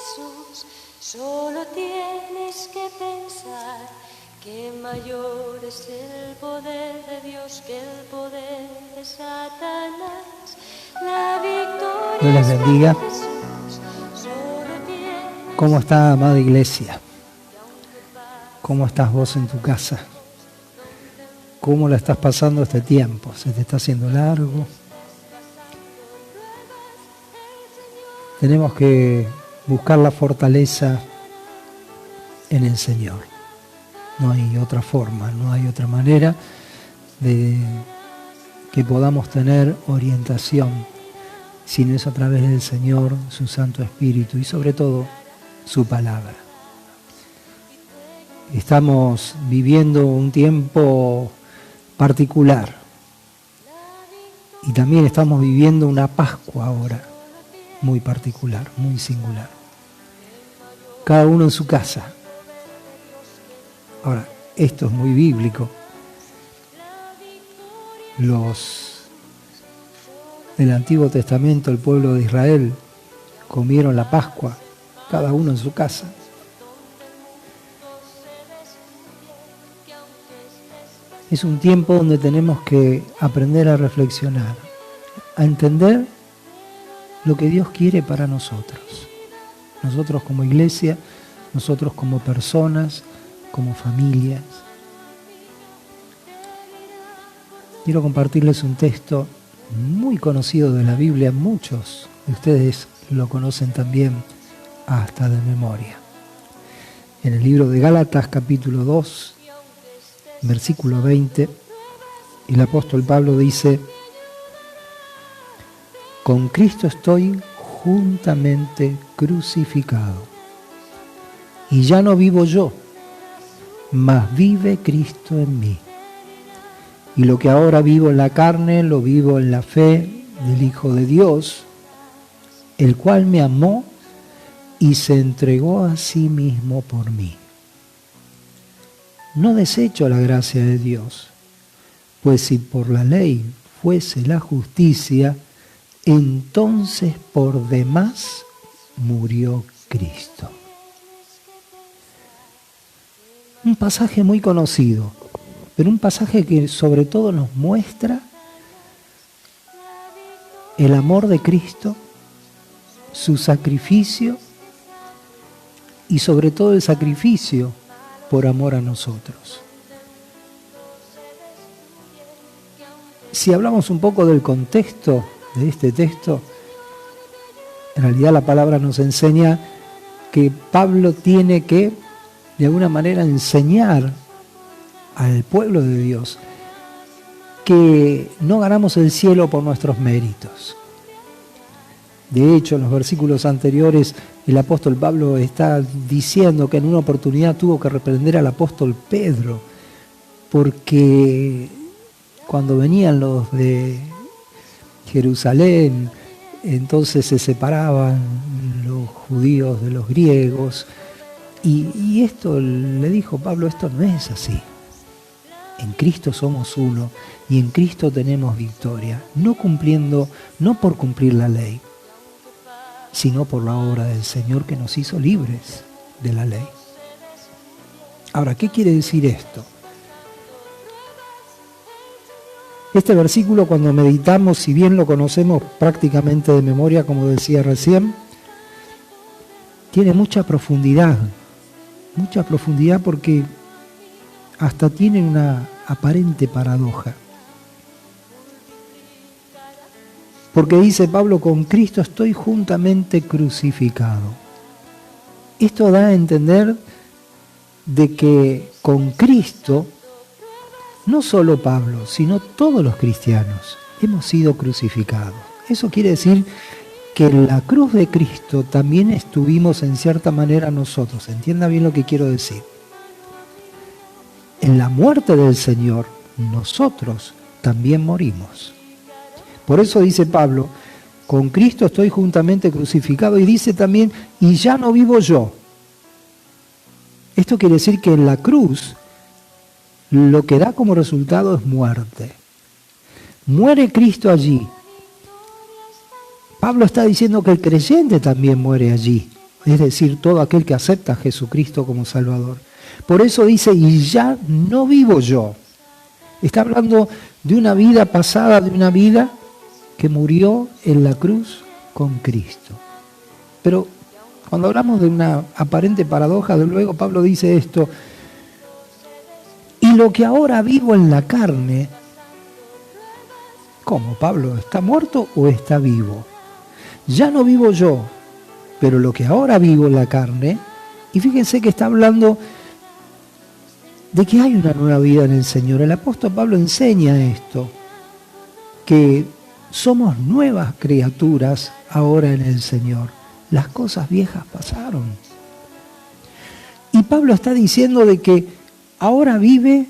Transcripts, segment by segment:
Jesús, solo tienes que pensar que mayor es el poder de Dios que el poder de Satanás. La victoria Dios les bendiga. ¿Cómo está, amada iglesia? ¿Cómo estás vos en tu casa? ¿Cómo la estás pasando este tiempo? ¿Se te está haciendo largo? Tenemos que buscar la fortaleza en el Señor. No hay otra forma, no hay otra manera de que podamos tener orientación, sino es a través del Señor, su Santo Espíritu y sobre todo su palabra. Estamos viviendo un tiempo particular y también estamos viviendo una Pascua ahora muy particular, muy singular. Cada uno en su casa. Ahora, esto es muy bíblico. Los del Antiguo Testamento, el pueblo de Israel, comieron la Pascua, cada uno en su casa. Es un tiempo donde tenemos que aprender a reflexionar, a entender lo que Dios quiere para nosotros. Nosotros como iglesia, nosotros como personas, como familias. Quiero compartirles un texto muy conocido de la Biblia, muchos de ustedes lo conocen también hasta de memoria. En el libro de Gálatas capítulo 2, versículo 20, el apóstol Pablo dice: con Cristo estoy juntamente crucificado, y ya no vivo yo, mas vive Cristo en mí. Y lo que ahora vivo en la carne, lo vivo en la fe del Hijo de Dios, el cual me amó y se entregó a sí mismo por mí. No desecho la gracia de Dios, pues si por la ley fuese la justicia, entonces por demás murió Cristo. Un pasaje muy conocido, pero un pasaje que sobre todo nos muestra el amor de Cristo, su sacrificio y sobre todo el sacrificio por amor a nosotros. Si hablamos un poco del contexto de este texto, en realidad la palabra nos enseña que Pablo tiene que, de alguna manera, enseñar al pueblo de Dios que no ganamos el cielo por nuestros méritos. De hecho, en los versículos anteriores, el apóstol Pablo está diciendo que en una oportunidad tuvo que reprender al apóstol Pedro, porque cuando venían los de Jerusalén, entonces se separaban los judíos de los griegos, y esto le dijo Pablo: esto no es así. En Cristo somos uno y en Cristo tenemos victoria, no por cumplir la ley, sino por la obra del Señor que nos hizo libres de la ley. Ahora, ¿qué quiere decir esto? Este versículo, cuando meditamos, si bien lo conocemos prácticamente de memoria, como decía recién, tiene mucha profundidad porque hasta tiene una aparente paradoja. Porque dice Pablo: con Cristo estoy juntamente crucificado. Esto da a entender de que con Cristo, no solo Pablo, sino todos los cristianos hemos sido crucificados. Eso quiere decir que en la cruz de Cristo también estuvimos en cierta manera nosotros. Entienda bien lo que quiero decir. En la muerte del Señor, nosotros también morimos. Por eso dice Pablo: con Cristo estoy juntamente crucificado, y dice también: y ya no vivo yo. Esto quiere decir que en la cruz lo que da como resultado es muerte. Muere Cristo allí. Pablo está diciendo que el creyente también muere allí. es decir, todo aquel que acepta a Jesucristo como Salvador. Por eso dice, y ya no vivo yo. Está hablando de una vida pasada, de una vida que murió en la cruz con Cristo. Pero cuando hablamos de una aparente paradoja, de luego Pablo dice esto, y lo que ahora vivo en la carne, ¿cómo, Pablo? ¿Está muerto o está vivo? Ya no vivo yo, pero lo que ahora vivo en la carne, y fíjense que está hablando de que hay una nueva vida en el Señor. El apóstol Pablo enseña esto, que somos nuevas criaturas ahora en el Señor. Las cosas viejas pasaron. Y Pablo está diciendo de que ahora vive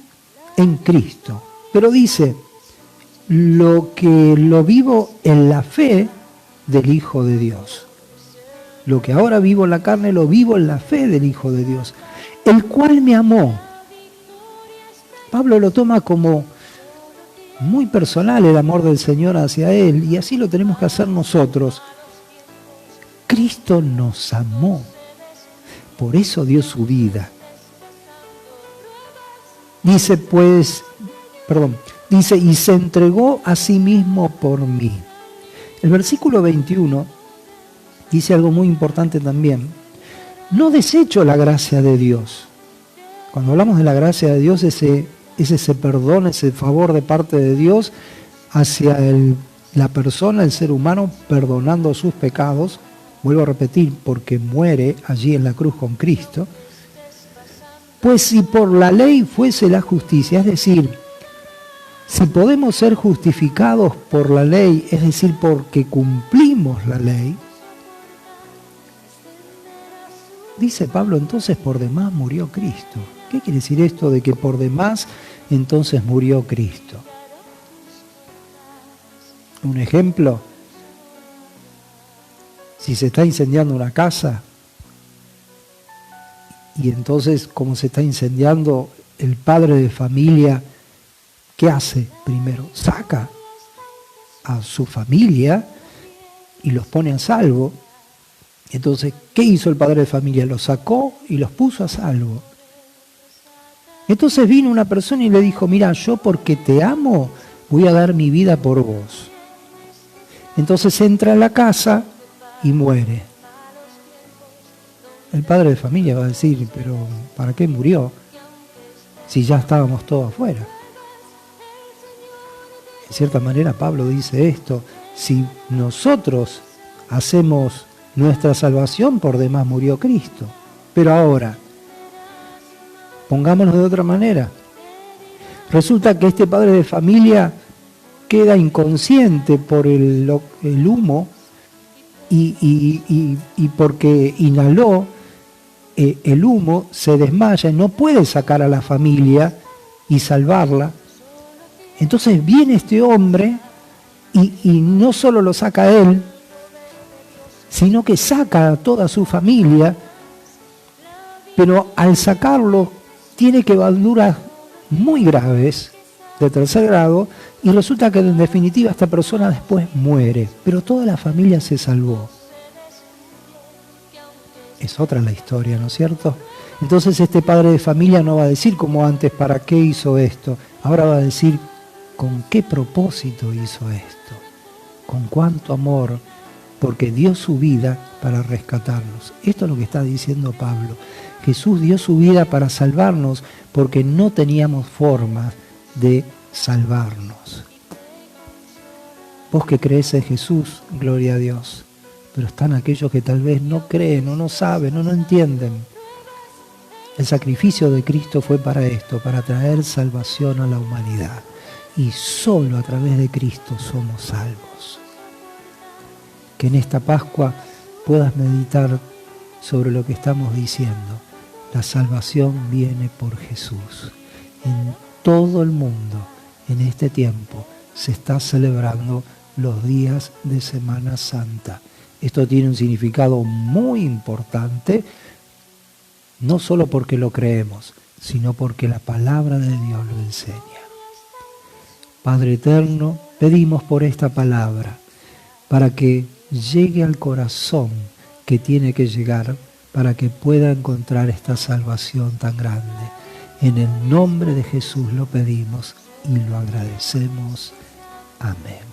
en Cristo, pero dice, lo que lo vivo en la fe del Hijo de Dios. Lo que ahora vivo en la carne, lo vivo en la fe del Hijo de Dios, el cual me amó. Pablo lo toma como muy personal el amor del Señor hacia él, y así lo tenemos que hacer nosotros. Cristo nos amó, por eso dio su vida. Dice, y se entregó a sí mismo por mí. El versículo 21 dice algo muy importante también. No desecho la gracia de Dios. Cuando hablamos de la gracia de Dios, es ese perdón, ese favor de parte de Dios hacia la persona, el ser humano, perdonando sus pecados. Vuelvo a repetir, porque muere allí en la cruz con Cristo. Pues si por la ley fuese la justicia, es decir, si podemos ser justificados por la ley, es decir, porque cumplimos la ley, dice Pablo, entonces por demás murió Cristo. ¿Qué quiere decir esto de que por demás entonces murió Cristo? Un ejemplo, si se está incendiando una casa, y entonces como se está incendiando, el padre de familia, ¿qué hace primero? Saca a su familia y los pone a salvo. Entonces, ¿qué hizo el padre de familia? Los sacó y los puso a salvo. Entonces vino una persona y le dijo, mira, yo porque te amo voy a dar mi vida por vos. Entonces entra a la casa y muere. El padre de familia va a decir, pero ¿para qué murió? Si ya estábamos todos afuera. En cierta manera Pablo dice esto, si nosotros hacemos nuestra salvación, por demás murió Cristo. Pero ahora, pongámonos de otra manera. Resulta que este padre de familia queda inconsciente por el humo y porque inhaló el humo, se desmaya y no puede sacar a la familia y salvarla. Entonces viene este hombre y no solo lo saca a él, sino que saca a toda su familia, pero al sacarlo tiene quemaduras muy graves de tercer grado y resulta que en definitiva esta persona después muere, pero toda la familia se salvó. Es otra la historia, ¿no es cierto? Entonces este padre de familia no va a decir como antes, ¿para qué hizo esto? Ahora va a decir, ¿con qué propósito hizo esto? ¿Con cuánto amor? Porque dio su vida para rescatarnos. Esto es lo que está diciendo Pablo. Jesús dio su vida para salvarnos porque no teníamos forma de salvarnos. Vos que crees en Jesús, gloria a Dios. Pero están aquellos que tal vez no creen o no saben o no entienden. El sacrificio de Cristo fue para esto, para traer salvación a la humanidad. Y solo a través de Cristo somos salvos. Que en esta Pascua puedas meditar sobre lo que estamos diciendo. La salvación viene por Jesús. En todo el mundo, en este tiempo, se está celebrando los días de Semana Santa. Esto tiene un significado muy importante, no solo porque lo creemos, sino porque la palabra de Dios lo enseña. Padre eterno, pedimos por esta palabra, para que llegue al corazón, que tiene que llegar para que pueda encontrar esta salvación tan grande. En el nombre de Jesús lo pedimos y lo agradecemos. Amén.